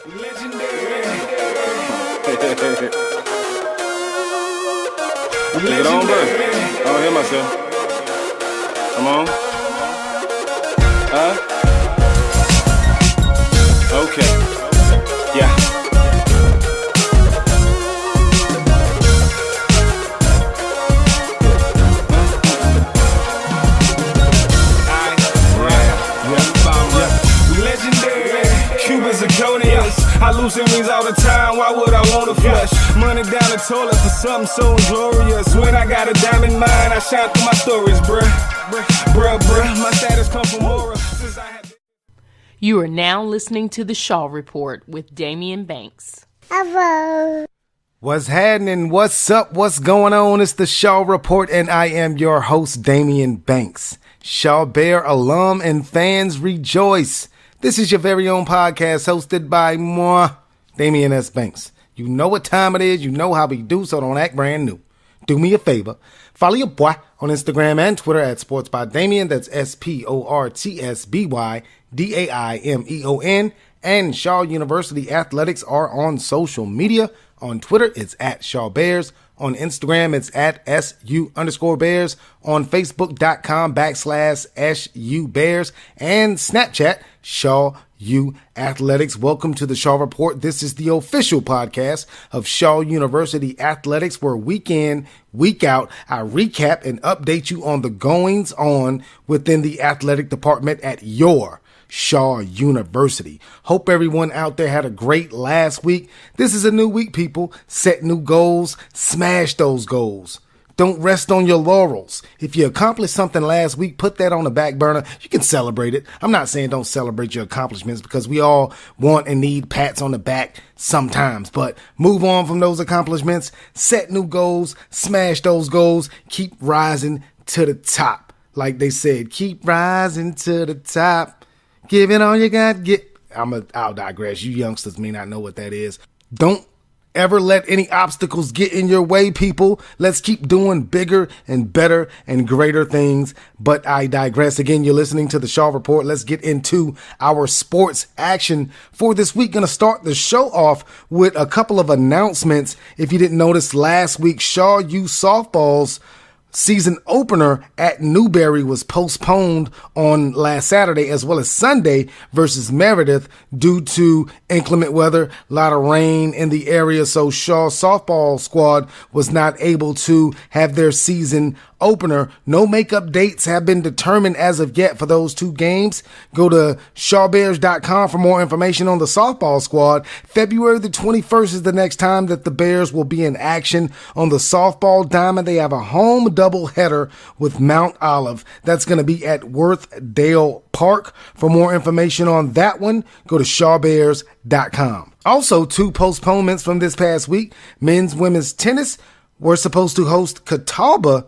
Legendary. Is it on, bro? I don't hear myself. I'm on. Huh? Okay. Yeah. I loosen wings all the time, why would I want to flush? Money down the toilet for something so inglorious. When I got a diamond mind, I shine through my stories, bruh. My status come from aura. You are now listening to the Shaw Report with Damian Banks. Hello. What's happening? What's up? What's going on? It's the Shaw Report, and I am your host, Damian Banks. Shaw Bear alum and fans rejoice. This is your very own podcast hosted by moi, Damian S. Banks. You know what time it is. You know how we do, so don't act brand new. Do me a favor. Follow your boy on Instagram and Twitter at SportsByDamian. That's SportsByDamion. And Shaw University Athletics are on social media. On Twitter, it's at Shaw Bears. On Instagram, it's at SU_Bears. On Facebook.com/SU Bears. And Snapchat, Shaw U Athletics. Welcome to the Shaw Report. This is the official podcast of Shaw University Athletics, where week in, week out, I recap and update you on the goings on within the athletic department at your Shaw University. Hope everyone out there had a great last week. This is a new week, people. Set new goals, smash those goals. Don't rest on your laurels. If you accomplished something last week, put that on the back burner. You can celebrate it. I'm not saying don't celebrate your accomplishments, because we all want and need pats on the back sometimes, but move on from those accomplishments. Set new goals, smash those goals, keep rising to the top. Like they said, keep rising to the top. Give it all you got. I'll digress. You youngsters may not know what that is. Don't ever let any obstacles get in your way, people. Let's keep doing bigger and better and greater things. But I digress. Again, you're listening to the Shaw Report. Let's get into our sports action for this week. Going to start the show off with a couple of announcements. If you didn't notice, last week, Shaw U softball's season opener at Newberry was postponed on last Saturday, as well as Sunday versus Meredith, due to inclement weather, a lot of rain in the area. So Shaw softball squad was not able to have their season opener. No makeup dates have been determined as of yet for those two games. Go to shawbears.com for more information on the softball squad. February the 21st is the next time that the Bears will be in action on the softball diamond. They have a home doubleheader with Mount Olive. That's going to be at Worthdale Park. For more information on that one, go to shawbears.com. Also, two postponements from this past week. Men's women's tennis were supposed to host Catawba.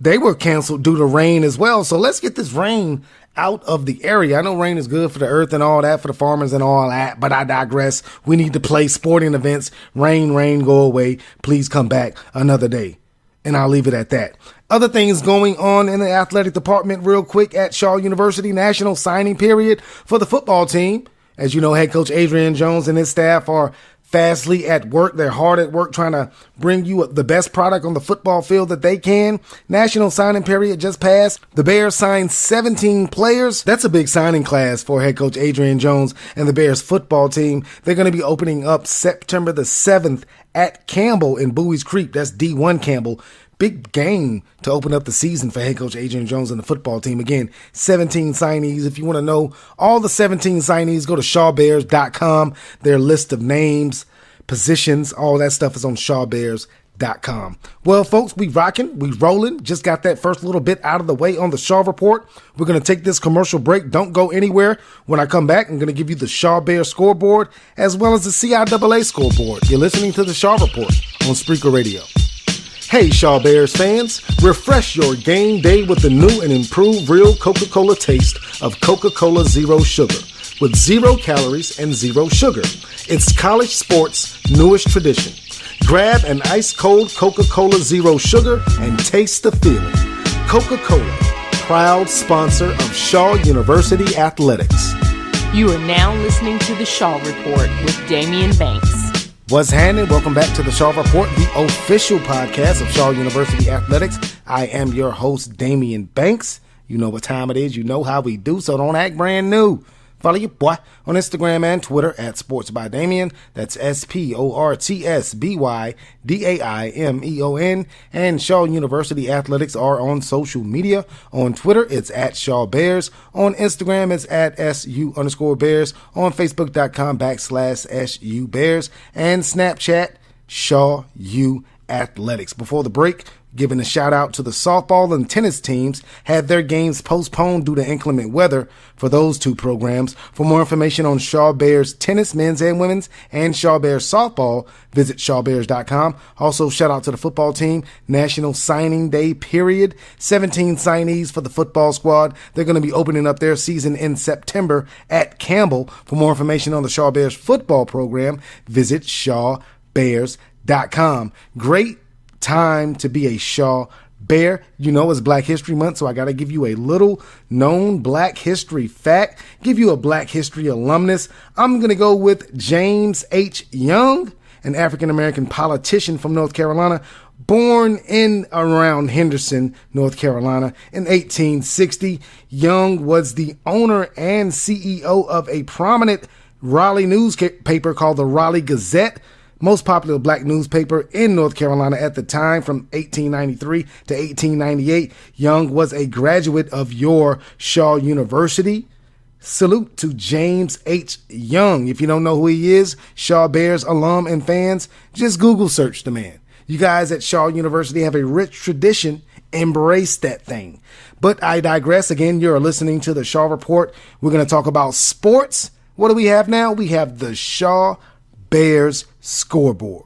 They were canceled due to rain as well. So let's get this rain out of the area. I know rain is good for the earth and all that, for the farmers and all that, but I digress. We need to play sporting events. Rain, go away. Please come back another day. And I'll leave it at that. Other things going on in the athletic department real quick at Shaw University. National signing period for the football team. As you know, head coach Adrian Jones and his staff are fastly at work. They're hard at work trying to bring you the best product on the football field that they can. National signing period just passed. The Bears signed 17 players. That's a big signing class for head coach Adrian Jones and the Bears football team. They're going to be opening up September the 7th at Campbell in Bowie's Creek. That's D1 Campbell. Big game to open up the season for head coach Adrian Jones and the football team. Again, 17 signees. If you want to know all the 17 signees, go to shawbears.com. Their list of names, positions, all that stuff is on shawbears.com. Well, folks, we rocking, we rolling. Just got that first little bit out of the way on the Shaw Report. We're going to take this commercial break. Don't go anywhere. When I come back, I'm going to give you the Shaw Bears Scoreboard as well as the CIAA Scoreboard. You're listening to the Shaw Report on Spreaker Radio. Hey Shaw Bears fans, refresh your game day with the new and improved real Coca-Cola taste of Coca-Cola Zero Sugar. With 0 calories and 0 sugar. It's college sports' newest tradition. Grab an ice-cold Coca-Cola Zero Sugar and taste the feeling. Coca-Cola, proud sponsor of Shaw University Athletics. You are now listening to the Shaw Report with Damian Banks. What's happening? Welcome back to the Shaw Report, the official podcast of Shaw University Athletics. I am your host, Damian Banks. You know what time it is. You know how we do, so don't act brand new. Follow your boy on Instagram and Twitter at Sports by Damian. That's SportsByDamion. And Shaw University Athletics are on social media. On Twitter, it's at Shaw Bears. On Instagram, it's at SU_Bears. On Facebook.com/SU Bears. And Snapchat, Shaw U Athletics. Before the break, giving a shout out to the softball and tennis teams had their games postponed due to inclement weather for those two programs. For more information on Shaw Bears tennis, men's and women's, and Shaw Bears softball, visit shawbears.com. Also, shout out to the football team, National Signing Day period. 17 signees for the football squad. They're going to be opening up their season in September at Campbell. For more information on the Shaw Bears football program, visit shawbears.com. Great time to be a Shaw Bear. You know, it's Black History Month, so I got to give you a little known Black history fact, give you a Black history alumnus. I'm going to go with James H. Young, an African-American politician from North Carolina, born in around Henderson, North Carolina in 1860. Young was the owner and CEO of a prominent Raleigh newspaper called the Raleigh Gazette, most popular black newspaper in North Carolina at the time from 1893 to 1898. Young was a graduate of your Shaw University. Salute to James H. Young. If you don't know who he is, Shaw Bears alum and fans, just Google search the man. You guys at Shaw University have a rich tradition. Embrace that thing. But I digress. Again, you're listening to the Shaw Report. We're going to talk about sports. What do we have now? We have the Shaw Bears Scoreboard.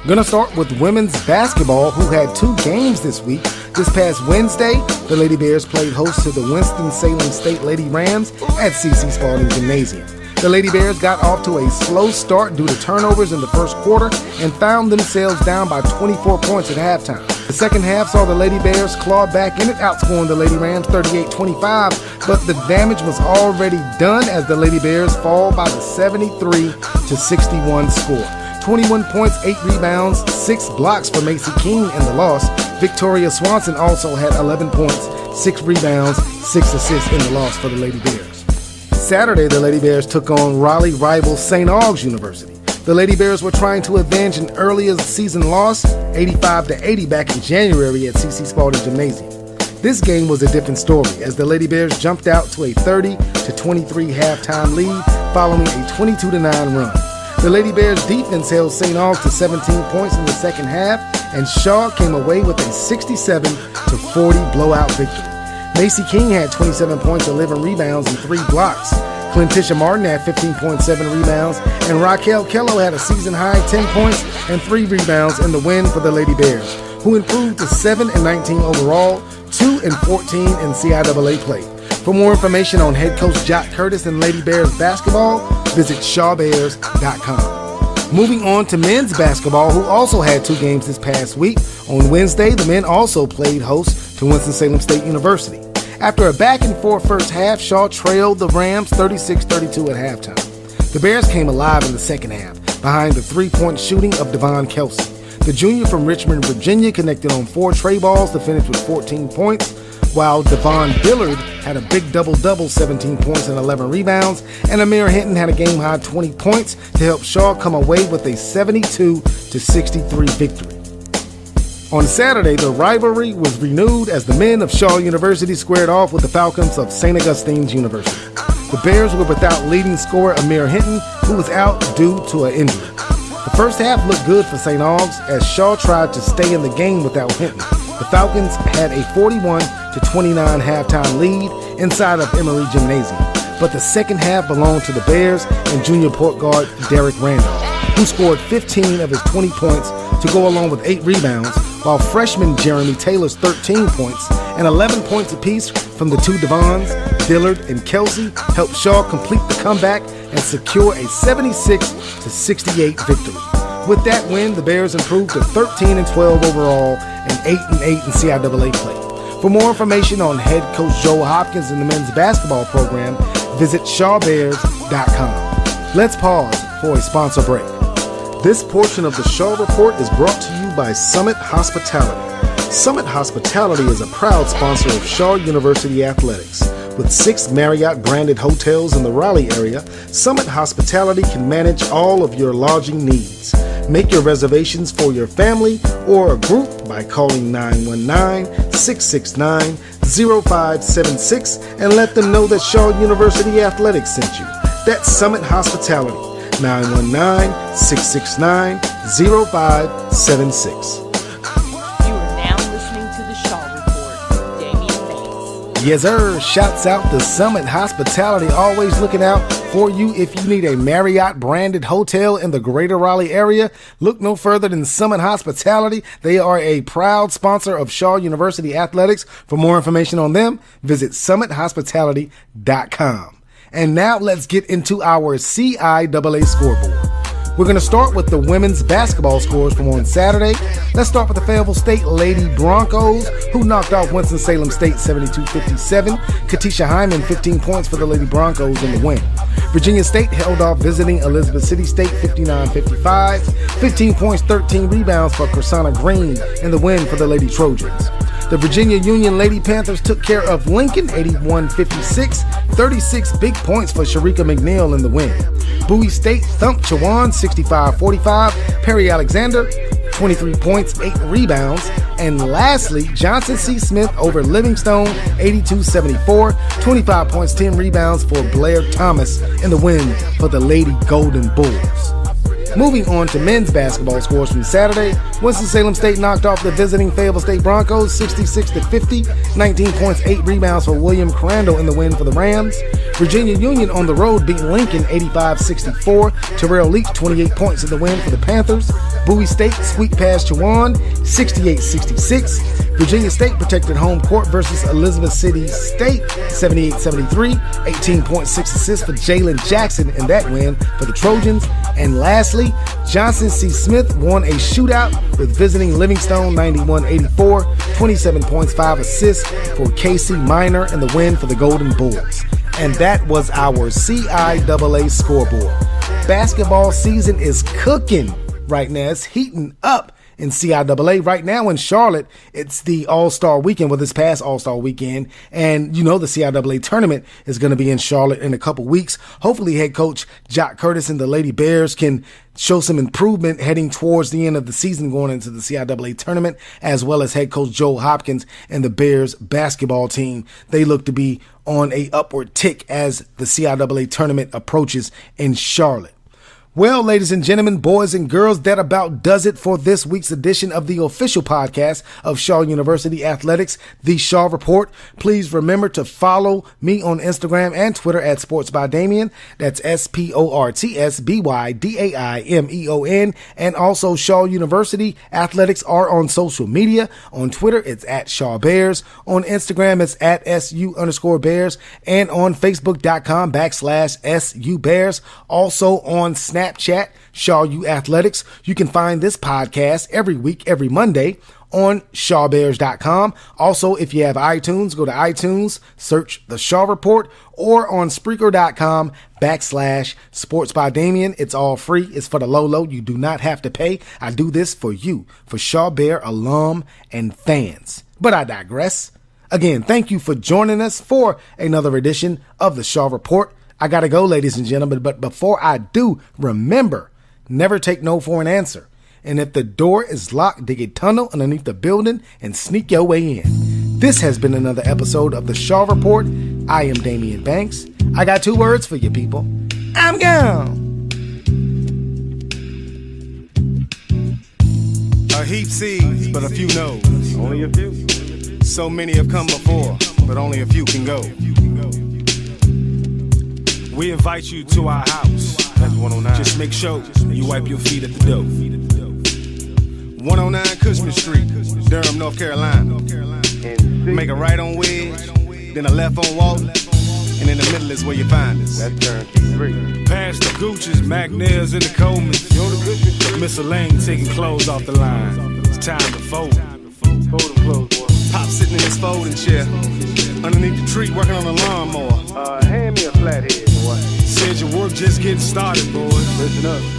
Going to start with women's basketball, who had two games this week. This past Wednesday, the Lady Bears played host to the Winston-Salem State Lady Rams at C.C. Spalding Gymnasium. The Lady Bears got off to a slow start due to turnovers in the first quarter and found themselves down by 24 points at halftime. The second half saw the Lady Bears claw back in it, outscoring the Lady Rams 38-25, but the damage was already done as the Lady Bears fall by the 73-61 score. 21 points, 8 rebounds, 6 blocks for Macy King in the loss. Victoria Swanson also had 11 points, 6 rebounds, 6 assists in the loss for the Lady Bears. Saturday, the Lady Bears took on Raleigh rival St. Aug's University. The Lady Bears were trying to avenge an earlier season loss, 85-80 back in January at C.C. Spalding Gymnasium. This game was a different story as the Lady Bears jumped out to a 30-23 halftime lead following a 22-9 run. The Lady Bears defense held St. Aug's to 17 points in the second half, and Shaw came away with a 67-40 blowout victory. Macy King had 27 points, 11 rebounds, and 3 blocks. Clintisha Martin had 15.7 rebounds, and Raquel Kello had a season-high 10 points and 3 rebounds in the win for the Lady Bears, who improved to 7-19 overall, 2-14 in CIAA play. For more information on head coach Jock Curtis and Lady Bears basketball, visit shawbears.com. Moving on to men's basketball, who also had 2 games this past week. On Wednesday, the men also played host to Winston-Salem State University. After a back-and-forth first half, Shaw trailed the Rams 36-32 at halftime. The Bears came alive in the second half, behind the 3-point shooting of Devon Kelsey. The junior from Richmond, Virginia, connected on 4 tray balls to finish with 14 points, while Devon Dillard had a big double-double, 17 points and 11 rebounds, and Amir Hinton had a game-high 20 points to help Shaw come away with a 72-63 victory. On Saturday, the rivalry was renewed as the men of Shaw University squared off with the Falcons of St. Augustine's University. The Bears were without leading scorer Amir Hinton, who was out due to an injury. The first half looked good for St. Aug's as Shaw tried to stay in the game without Hinton. The Falcons had a 41-29 halftime lead inside of Emory Gymnasium, but the second half belonged to the Bears and junior point guard Derek Randolph, who scored 15 of his 20 points to go along with 8 rebounds, while freshman Jeremy Taylor's 13 points and 11 points apiece from the 2 Devons, Dillard, and Kelsey helped Shaw complete the comeback and secure a 76-68 victory. With that win, the Bears improved to 13-12 overall and 8-8 in CIAA play. For more information on head coach Joe Hopkins and the men's basketball program, visit shawbears.com. Let's pause for a sponsor break. This portion of the Shaw Report is brought to you by Summit Hospitality. Summit Hospitality is a proud sponsor of Shaw University Athletics. With 6 Marriott-branded hotels in the Raleigh area, Summit Hospitality can manage all of your lodging needs. Make your reservations for your family or a group by calling 919-669-0576 and let them know that Shaw University Athletics sent you. That's Summit Hospitality, 919-669-0576. Yes, sir. Shouts out to Summit Hospitality, always looking out for you. If you need a Marriott-branded hotel in the greater Raleigh area, look no further than Summit Hospitality. They are a proud sponsor of Shaw University Athletics. For more information on them, visit summithospitality.com. And now let's get into our CIAA scoreboard. We're going to start with the women's basketball scores from on Saturday. Let's start with the Fayetteville State Lady Broncos, who knocked off Winston-Salem State 72-57. Katisha Hyman, 15 points for the Lady Broncos in the win. Virginia State held off visiting Elizabeth City State 59-55. 15 points, 13 rebounds for Chrisana Green in the win for the Lady Trojans. The Virginia Union Lady Panthers took care of Lincoln 81-56, 36 big points for Sharika McNeil in the win. Bowie State thumped Chowan 65-45, Perry Alexander 23 points, 8 rebounds. And lastly, Johnson C. Smith over Livingstone 82-74, 25 points, 10 rebounds for Blair Thomas in the win for the Lady Golden Bulls. Moving on to men's basketball scores from Saturday, Winston-Salem State knocked off the visiting Fayetteville State Broncos 66-50, 19 points, 8 rebounds for William Crandall in the win for the Rams. Virginia Union on the road beat Lincoln 85-64, Terrell Leach 28 points in the win for the Panthers. Bowie State squeaked past Chowan 68-66. Virginia State protected home court versus Elizabeth City State 78-73, 18.6 assists for Jalen Jackson in that win for the Trojans. And lastly, Johnson C. Smith won a shootout with visiting Livingstone 91-84, 27 points, 5 assists for Casey Minor in the win for the Golden Bulls. And that was our CIAA scoreboard. Basketball season is cooking right now. It's heating up in CIAA. Right now in Charlotte, it's the All-Star Weekend, this past All-Star Weekend. And you know the CIAA tournament is going to be in Charlotte in a couple weeks. Hopefully head coach Jock Curtis and the Lady Bears can show some improvement heading towards the end of the season going into the CIAA tournament, as well as head coach Joe Hopkins and the Bears basketball team. They look to be on a upward tick as the CIAA tournament approaches in Charlotte. Well, ladies and gentlemen, boys and girls, that about does it for this week's edition of the official podcast of Shaw University Athletics, The Shaw Report. Please remember to follow me on Instagram and Twitter at Sports by Damien. That's SportsByDaimeon. And also Shaw University Athletics are on social media. On Twitter, it's at Shaw Bears. On Instagram, it's at SU_Bears. And on Facebook.com/SU Bears. Also on Snapchat, Shaw U Athletics. You can find this podcast every week, every Monday on shawbears.com. Also, if you have iTunes, go to iTunes, search the Shaw Report, or on Spreaker.com/Sports by Damien. It's all free. It's for the low. You do not have to pay. I do this for you, for Shaw Bear alum and fans. But I digress. Again, thank you for joining us for another edition of the Shaw Report. I gotta go, ladies and gentlemen, but before I do, remember, never take no for an answer. And if the door is locked, dig a tunnel underneath the building and sneak your way in. This has been another episode of the Shaw Report. I am Damian Banks. I got 2 words for you people. I'm gone. A heap sees, but a few knows. Only a few. So many have come before, but only a few can go. We invite you to our house. That's 109. Just make sure you wipe your feet at the door. 109 Cushman Street, Durham, North Carolina. Make a right on Wedge, then a left on Walton, and in the middle is where you find us. That's Turnkey 3. Past the Gooches, McNails, and the Colemans. Miss Elaine taking clothes off the line. It's time to fold. Fold them clothes, boy. Pop sitting in his folding chair. underneath the tree working on a lawnmower. Hand me a flathead, boy. Said your work just getting started, boys. Listen up.